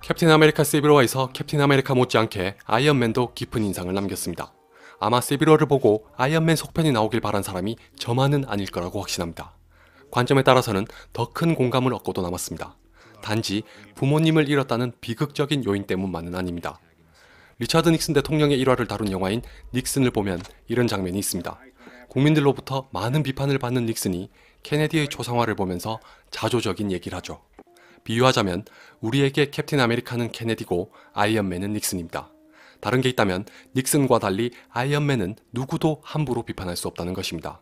캡틴 아메리카 시빌워에서 캡틴 아메리카 못지않게 아이언맨도 깊은 인상을 남겼습니다. 아마 시빌워를 보고 아이언맨 속편이 나오길 바란 사람이 저만은 아닐 거라고 확신합니다. 관점에 따라서는 더 큰 공감을 얻고도 남았습니다. 단지 부모님을 잃었다는 비극적인 요인 때문만은 아닙니다. 리처드 닉슨 대통령의 일화를 다룬 영화인 닉슨을 보면 이런 장면이 있습니다. 국민들로부터 많은 비판을 받는 닉슨이 케네디의 초상화를 보면서 자조적인 얘기를 하죠. 비유하자면 우리에게 캡틴 아메리카는 케네디고 아이언맨은 닉슨입니다. 다른 게 있다면 닉슨과 달리 아이언맨은 누구도 함부로 비판할 수 없다는 것입니다.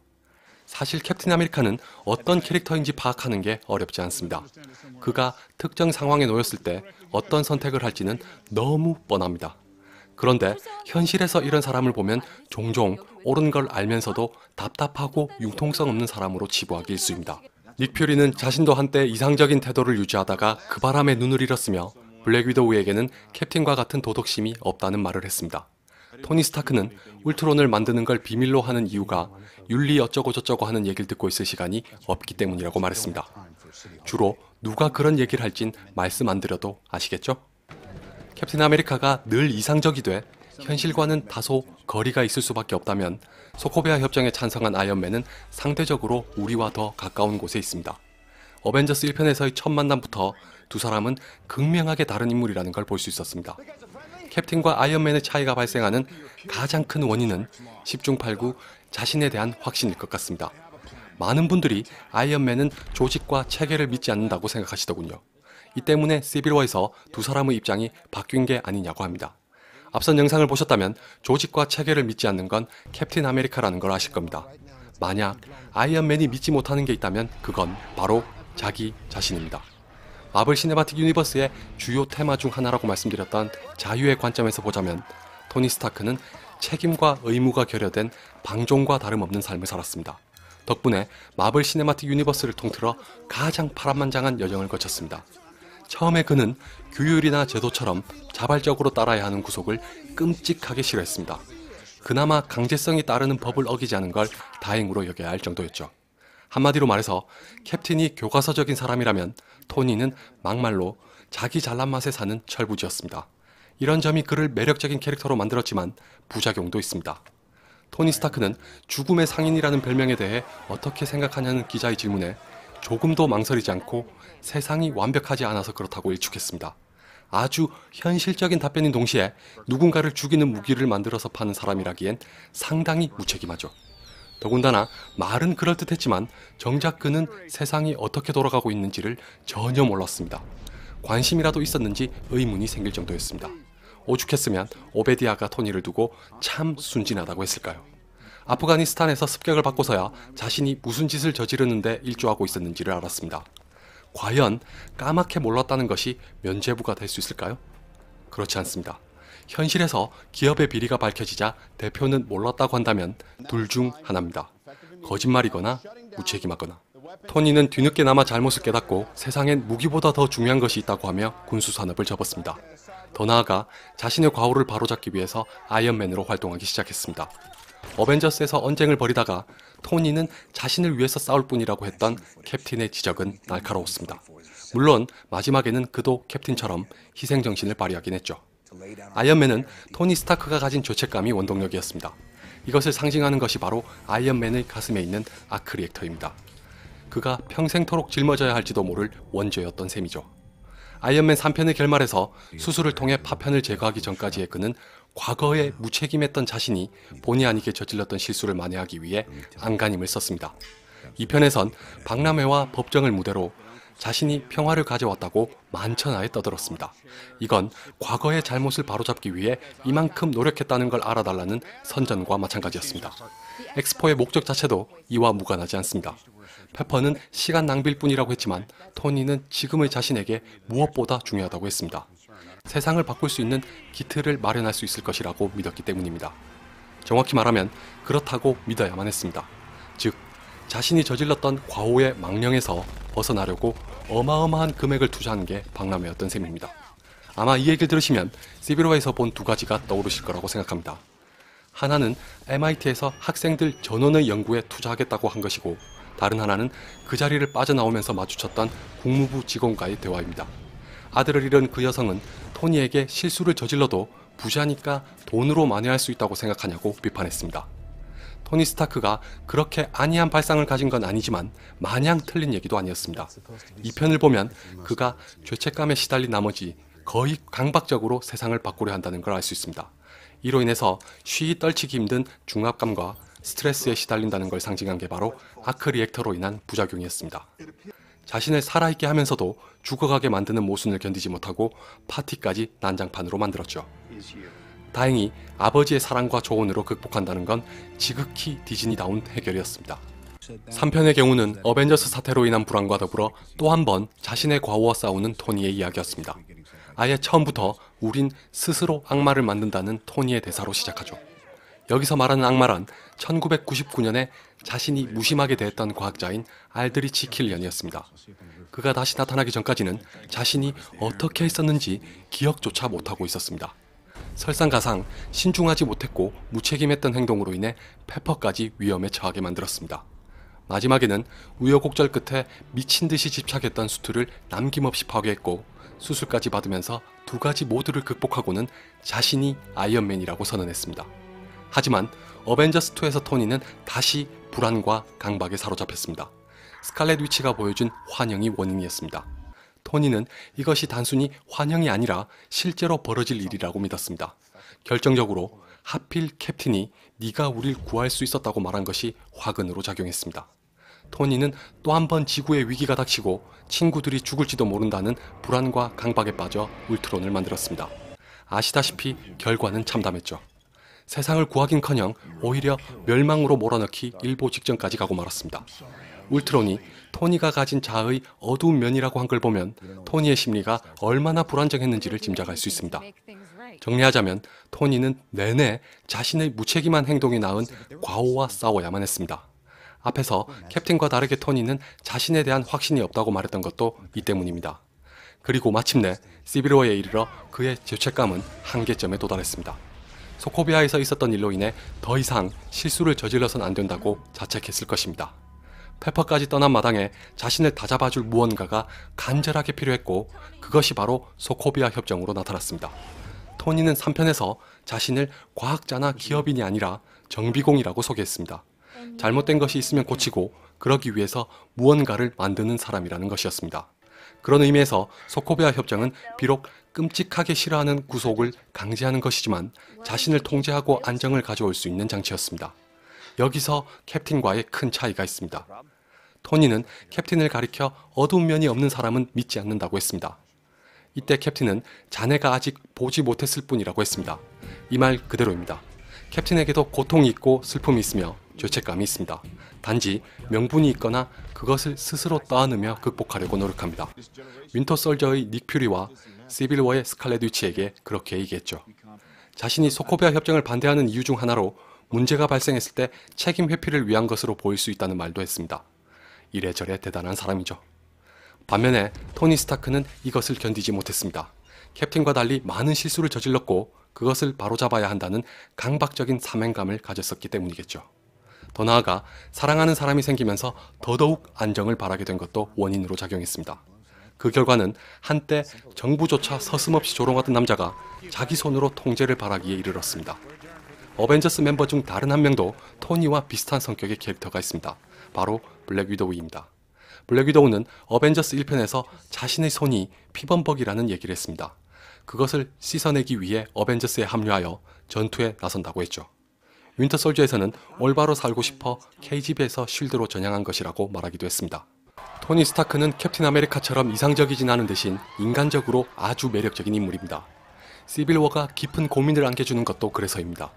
사실 캡틴 아메리카는 어떤 캐릭터인지 파악하는 게 어렵지 않습니다. 그가 특정 상황에 놓였을 때 어떤 선택을 할지는 너무 뻔합니다. 그런데 현실에서 이런 사람을 보면 종종 옳은 걸 알면서도 답답하고 융통성 없는 사람으로 치부하기 일쑤입니다. 닉 퓨리는 자신도 한때 이상적인 태도를 유지하다가 그 바람에 눈을 잃었으며 블랙 위도우에게는 캡틴과 같은 도덕심이 없다는 말을 했습니다. 토니 스타크는 울트론을 만드는 걸 비밀로 하는 이유가 윤리 어쩌고저쩌고 하는 얘기를 듣고 있을 시간이 없기 때문이라고 말했습니다. 주로 누가 그런 얘기를 할진 말씀 안 드려도 아시겠죠? 캡틴 아메리카가 늘 이상적이 돼 현실과는 다소 거리가 있을 수밖에 없다면 소코베아 협정에 찬성한 아이언맨은 상대적으로 우리와 더 가까운 곳에 있습니다. 어벤져스 1편에서의 첫 만남부터 두 사람은 극명하게 다른 인물이라는 걸 볼 수 있었습니다. 캡틴과 아이언맨의 차이가 발생하는 가장 큰 원인은 10중 8구 자신에 대한 확신일 것 같습니다. 많은 분들이 아이언맨은 조직과 체계를 믿지 않는다고 생각하시더군요. 이 때문에 시빌워에서 두 사람의 입장이 바뀐 게 아니냐고 합니다. 앞선 영상을 보셨다면 조직과 체계를 믿지 않는 건 캡틴 아메리카라는 걸 아실 겁니다. 만약 아이언맨이 믿지 못하는 게 있다면 그건 바로 자기 자신입니다. 마블 시네마틱 유니버스의 주요 테마 중 하나라고 말씀드렸던 자유의 관점에서 보자면 토니 스타크는 책임과 의무가 결여된 방종과 다름없는 삶을 살았습니다. 덕분에 마블 시네마틱 유니버스를 통틀어 가장 파란만장한 여정을 거쳤습니다. 처음에 그는 규율이나 제도처럼 자발적으로 따라야 하는 구속을 끔찍하게 싫어했습니다. 그나마 강제성이 따르는 법을 어기지 않은 걸 다행으로 여겨야 할 정도였죠. 한마디로 말해서 캡틴이 교과서적인 사람이라면 토니는 막말로 자기 잘난 맛에 사는 철부지였습니다. 이런 점이 그를 매력적인 캐릭터로 만들었지만 부작용도 있습니다. 토니 스타크는 죽음의 상인이라는 별명에 대해 어떻게 생각하냐는 기자의 질문에 조금도 망설이지 않고 세상이 완벽하지 않아서 그렇다고 일축했습니다. 아주 현실적인 답변인 동시에 누군가를 죽이는 무기를 만들어서 파는 사람이라기엔 상당히 무책임하죠. 더군다나 말은 그럴듯했지만 정작 그는 세상이 어떻게 돌아가고 있는지를 전혀 몰랐습니다. 관심이라도 있었는지 의문이 생길 정도였습니다. 오죽했으면 오베디아가 토니를 두고 참 순진하다고 했을까요? 아프가니스탄에서 습격을 받고서야 자신이 무슨 짓을 저지르는데 일조하고 있었는지를 알았습니다. 과연 까맣게 몰랐다는 것이 면죄부가 될 수 있을까요? 그렇지 않습니다. 현실에서 기업의 비리가 밝혀지자 대표는 몰랐다고 한다면 둘 중 하나입니다. 거짓말이거나 무책임하거나. 토니는 뒤늦게나마 잘못을 깨닫고 세상엔 무기보다 더 중요한 것이 있다고 하며 군수산업을 접었습니다. 더 나아가 자신의 과오를 바로잡기 위해서 아이언맨으로 활동하기 시작했습니다. 어벤져스에서 언쟁을 벌이다가 토니는 자신을 위해서 싸울 뿐이라고 했던 캡틴의 지적은 날카로웠습니다. 물론 마지막에는 그도 캡틴처럼 희생정신을 발휘하긴 했죠. 아이언맨은 토니 스타크가 가진 죄책감이 원동력이었습니다. 이것을 상징하는 것이 바로 아이언맨의 가슴에 있는 아크 리액터입니다. 그가 평생토록 짊어져야 할지도 모를 원죄였던 셈이죠. 아이언맨 3편의 결말에서 수술을 통해 파편을 제거하기 전까지의 그는 과거에 무책임했던 자신이 본의 아니게 저질렀던 실수를 만회하기 위해 안간힘을 썼습니다. 2편에선 박람회와 법정을 무대로 자신이 평화를 가져왔다고 만천하에 떠들었습니다. 이건 과거의 잘못을 바로잡기 위해 이만큼 노력했다는 걸 알아달라는 선전과 마찬가지였습니다. 엑스포의 목적 자체도 이와 무관하지 않습니다. 페퍼는 시간 낭비일 뿐이라고 했지만 토니는 지금의 자신에게 무엇보다 중요하다고 했습니다. 세상을 바꿀 수 있는 기틀을 마련할 수 있을 것이라고 믿었기 때문입니다. 정확히 말하면 그렇다고 믿어야만 했습니다. 즉, 자신이 저질렀던 과오의 망령에서 벗어나려고 어마어마한 금액을 투자한 게 박람회였던 셈입니다. 아마 이 얘기를 들으시면 시빌워에서 본 두 가지가 떠오르실 거라고 생각합니다. 하나는 MIT에서 학생들 전원의 연구에 투자하겠다고 한 것이고, 다른 하나는 그 자리를 빠져나오면서 마주쳤던 국무부 직원과의 대화입니다. 아들을 잃은 그 여성은 토니에게 실수를 저질러도 부자니까 돈으로 만회할 수 있다고 생각하냐고 비판했습니다. 토니 스타크가 그렇게 안이한 발상을 가진 건 아니지만 마냥 틀린 얘기도 아니었습니다. 이 편을 보면 그가 죄책감에 시달린 나머지 거의 강박적으로 세상을 바꾸려 한다는 걸 알 수 있습니다. 이로 인해서 쉬이 떨치기 힘든 중압감과 스트레스에 시달린다는 걸 상징한 게 바로 아크 리액터로 인한 부작용이었습니다. 자신을 살아있게 하면서도 죽어가게 만드는 모순을 견디지 못하고 파티까지 난장판으로 만들었죠. 다행히 아버지의 사랑과 조언으로 극복한다는 건 지극히 디즈니다운 해결이었습니다. 3편의 경우는 어벤져스 사태로 인한 불안과 더불어 또 한 번 자신의 과오와 싸우는 토니의 이야기였습니다. 아예 처음부터 우린 스스로 악마를 만든다는 토니의 대사로 시작하죠. 여기서 말하는 악마란 1999년에 자신이 무심하게 대했던 과학자인 알드리치 킬리언이었습니다. 그가 다시 나타나기 전까지는 자신이 어떻게 했었는지 기억조차 못하고 있었습니다. 설상가상 신중하지 못했고 무책임했던 행동으로 인해 페퍼까지 위험에 처하게 만들었습니다. 마지막에는 우여곡절 끝에 미친 듯이 집착했던 수트를 남김없이 파괴했고 수술까지 받으면서 두 가지 모두를 극복하고는 자신이 아이언맨이라고 선언했습니다. 하지만 어벤져스2에서 토니는 다시 불안과 강박에 사로잡혔습니다. 스칼렛 위치가 보여준 환영이 원인이었습니다. 토니는 이것이 단순히 환영이 아니라 실제로 벌어질 일이라고 믿었습니다. 결정적으로 하필 캡틴이 네가 우릴 구할 수 있었다고 말한 것이 화근으로 작용했습니다. 토니는 또 한 번 지구의 위기가 닥치고 친구들이 죽을지도 모른다는 불안과 강박에 빠져 울트론을 만들었습니다. 아시다시피 결과는 참담했죠. 세상을 구하긴커녕 오히려 멸망으로 몰아넣기 일보 직전까지 가고 말았습니다. 울트론이 토니가 가진 자아의 어두운 면이라고 한 걸 보면 토니의 심리가 얼마나 불안정했는지를 짐작할 수 있습니다. 정리하자면 토니는 내내 자신의 무책임한 행동이 낳은 과오와 싸워야만 했습니다. 앞에서 캡틴과 다르게 토니는 자신에 대한 확신이 없다고 말했던 것도 이 때문입니다. 그리고 마침내 시빌워에 이르러 그의 죄책감은 한계점에 도달했습니다. 소코비아에서 있었던 일로 인해 더 이상 실수를 저질러선 안 된다고 자책했을 것입니다. 페퍼까지 떠난 마당에 자신을 다잡아줄 무언가가 간절하게 필요했고 그것이 바로 소코비아 협정으로 나타났습니다. 토니는 3편에서 자신을 과학자나 기업인이 아니라 정비공이라고 소개했습니다. 잘못된 것이 있으면 고치고 그러기 위해서 무언가를 만드는 사람이라는 것이었습니다. 그런 의미에서 소코비아 협정은 비록 끔찍하게 싫어하는 구속을 강제하는 것이지만 자신을 통제하고 안정을 가져올 수 있는 장치였습니다. 여기서 캡틴과의 큰 차이가 있습니다. 토니는 캡틴을 가리켜 어두운 면이 없는 사람은 믿지 않는다고 했습니다. 이때 캡틴은 자네가 아직 보지 못했을 뿐이라고 했습니다. 이 말 그대로입니다. 캡틴에게도 고통이 있고 슬픔이 있으며 죄책감이 있습니다. 단지 명분이 있거나 그것을 스스로 떠안으며 극복하려고 노력합니다. 윈터 솔저의 닉 퓨리와 시빌워의 스칼렛 위치에게 그렇게 얘기했죠. 자신이 소코비아 협정을 반대하는 이유 중 하나로 문제가 발생했을 때 책임 회피를 위한 것으로 보일 수 있다는 말도 했습니다. 이래저래 대단한 사람이죠. 반면에 토니 스타크는 이것을 견디지 못했습니다. 캡틴과 달리 많은 실수를 저질렀고 그것을 바로잡아야 한다는 강박적인 사명감을 가졌었기 때문이겠죠. 더 나아가 사랑하는 사람이 생기면서 더더욱 안정을 바라게 된 것도 원인으로 작용했습니다. 그 결과는 한때 정부조차 서슴없이 조롱하던 남자가 자기 손으로 통제를 바라기에 이르렀습니다. 어벤져스 멤버 중 다른 한 명도 토니와 비슷한 성격의 캐릭터가 있습니다. 바로 블랙 위도우입니다. 블랙 위도우는 어벤져스 1편에서 자신의 손이 피범벅이라는 얘기를 했습니다. 그것을 씻어내기 위해 어벤져스에 합류하여 전투에 나선다고 했죠. 윈터 솔저에서는 올바로 살고 싶어 KGB에서 쉴드로 전향한 것이라고 말하기도 했습니다. 토니 스타크는 캡틴 아메리카처럼 이상적이진 않은 대신 인간적으로 아주 매력적인 인물입니다. 시빌워가 깊은 고민을 안겨주는 것도 그래서입니다.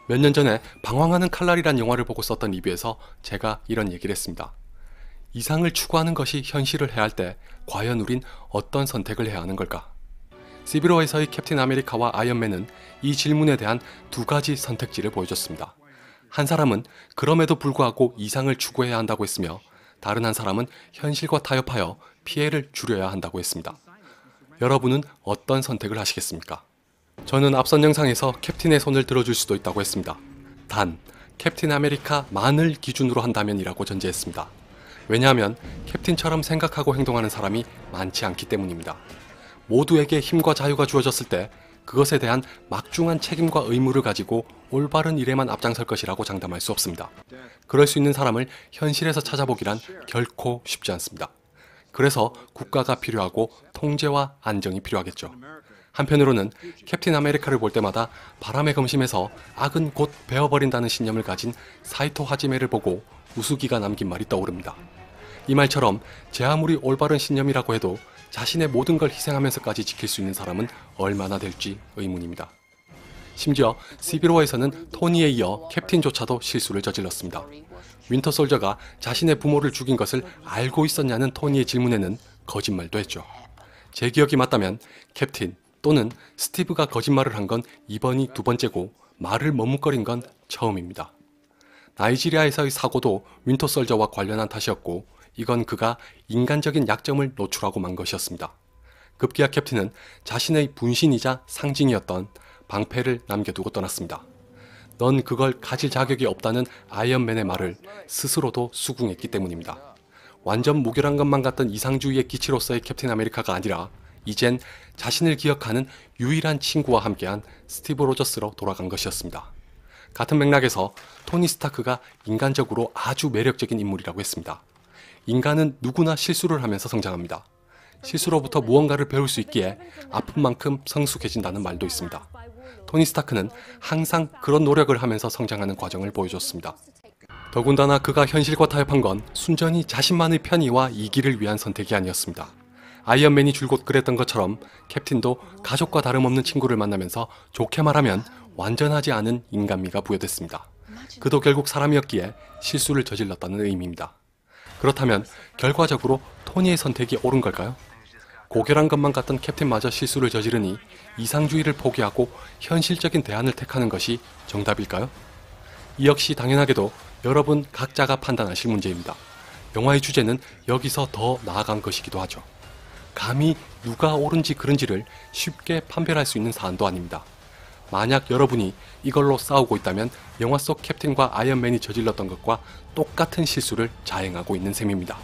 몇 년 전에 방황하는 칼날이란 영화를 보고 썼던 리뷰에서 제가 이런 얘기를 했습니다. 이상을 추구하는 것이 현실을 해야 할 때 과연 우린 어떤 선택을 해야 하는 걸까? 시빌워에서의 캡틴 아메리카와 아이언맨은 이 질문에 대한 두 가지 선택지를 보여줬습니다. 한 사람은 그럼에도 불구하고 이상을 추구해야 한다고 했으며 다른 한 사람은 현실과 타협하여 피해를 줄여야 한다고 했습니다. 여러분은 어떤 선택을 하시겠습니까? 저는 앞선 영상에서 캡틴의 손을 들어줄 수도 있다고 했습니다. 단, 캡틴 아메리카만을 기준으로 한다면이라고 전제했습니다. 왜냐하면 캡틴처럼 생각하고 행동하는 사람이 많지 않기 때문입니다. 모두에게 힘과 자유가 주어졌을 때 그것에 대한 막중한 책임과 의무를 가지고 올바른 일에만 앞장설 것이라고 장담할 수 없습니다. 그럴 수 있는 사람을 현실에서 찾아보기란 결코 쉽지 않습니다. 그래서 국가가 필요하고 통제와 안정이 필요하겠죠. 한편으로는 캡틴 아메리카를 볼 때마다 바람에 검심해서 악은 곧 베어버린다는 신념을 가진 사이토 하지메를 보고 우스기가 남긴 말이 떠오릅니다. 이 말처럼 제 아무리 올바른 신념이라고 해도 자신의 모든 걸 희생하면서까지 지킬 수 있는 사람은 얼마나 될지 의문입니다. 심지어 시빌워에서는 토니에 이어 캡틴조차도 실수를 저질렀습니다. 윈터 솔저가 자신의 부모를 죽인 것을 알고 있었냐는 토니의 질문에는 거짓말도 했죠. 제 기억이 맞다면 캡틴 또는 스티브가 거짓말을 한 건 이번이 두 번째고 말을 머뭇거린 건 처음입니다. 나이지리아에서의 사고도 윈터 솔저와 관련한 탓이었고 이건 그가 인간적인 약점을 노출하고 만 것이었습니다. 급기야 캡틴은 자신의 분신이자 상징이었던 방패를 남겨두고 떠났습니다. 넌 그걸 가질 자격이 없다는 아이언맨의 말을 스스로도 수긍했기 때문입니다. 완전 무결한 것만 같던 이상주의의 기치로서의 캡틴 아메리카가 아니라 이젠 자신을 기억하는 유일한 친구와 함께한 스티브 로저스로 돌아간 것이었습니다. 같은 맥락에서 토니 스타크가 인간적으로 아주 매력적인 인물이라고 했습니다. 인간은 누구나 실수를 하면서 성장합니다. 실수로부터 무언가를 배울 수 있기에 아픈 만큼 성숙해진다는 말도 있습니다. 토니 스타크는 항상 그런 노력을 하면서 성장하는 과정을 보여줬습니다. 더군다나 그가 현실과 타협한 건 순전히 자신만의 편의와 이기를 위한 선택이 아니었습니다. 아이언맨이 줄곧 그랬던 것처럼 캡틴도 가족과 다름없는 친구를 만나면서 좋게 말하면 완전하지 않은 인간미가 부여됐습니다. 그도 결국 사람이었기에 실수를 저질렀다는 의미입니다. 그렇다면 결과적으로 토니의 선택이 옳은 걸까요? 고결한 것만 같던 캡틴마저 실수를 저지르니 이상주의를 포기하고 현실적인 대안을 택하는 것이 정답일까요? 이 역시 당연하게도 여러분 각자가 판단하실 문제입니다. 영화의 주제는 여기서 더 나아간 것이기도 하죠. 감히 누가 옳은지 그른지를 쉽게 판별할 수 있는 사안도 아닙니다. 만약 여러분이 이걸로 싸우고 있다면 영화 속 캡틴과 아이언맨이 저질렀던 것과 똑같은 실수를 자행하고 있는 셈입니다.